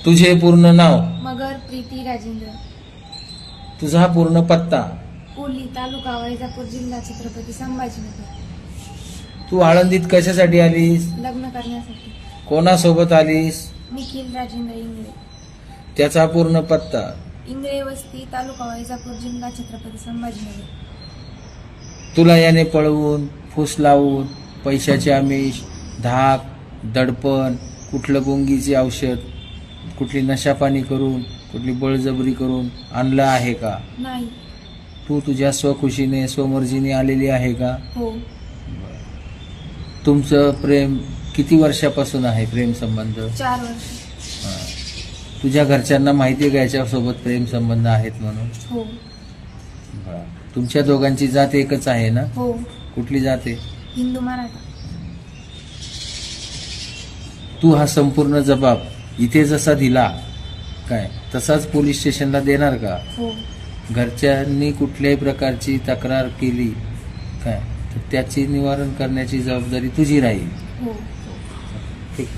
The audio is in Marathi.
तुझे पूर्ण नाव, मगर प्रीती राजेंद्र, तुझा पूर्ण पत्ता, कोली तालुका वैजापूर जिल्हा छत्रपती संभाजीनगर. तू आळंदीत कशासाठी आलीस, लग्न करण्यासाठी. कोणासोबत आलीस, निखिल राजेंद्र इंगळे, त्याचा पूर्ण पत्ता, इंगळे वस्ती तालुका वैजापूर जिल्हा छत्रपती संभाजीनगर. तुला याने पळवून, फूस लावून, पैशाचे आमिष, धाक, दडपण, कुठलं गुंगीचे औषध, कुठली नशापाणी करून, कुठली बळजबरी करून आणलं आहे का? नाही. तू तुझ्या स्वखुशीने स्वमर्जीने आलेली आहे का? हो. तुमचं प्रेम किती वर्षापासून आहे, प्रेम संबंध? 4 वर्ष. तुझ्या घरच्यांना माहिती आहे का याच्यासोबत प्रेम संबंध आहेत म्हणून? हो. तुमच्या दोघांची जात एकच आहे ना? हो. कुठली जात आहे? हिंदू मराठा. तू हा संपूर्ण जबाब इथे जसा दिला काय तसाच पोलीस स्टेशनला देणार का? हो. घरच्यांनी कुठल्याही प्रकारची तक्रार केली काय तर त्याची निवारण करण्याची जबाबदारी तुझी राहील. हो. ठीक.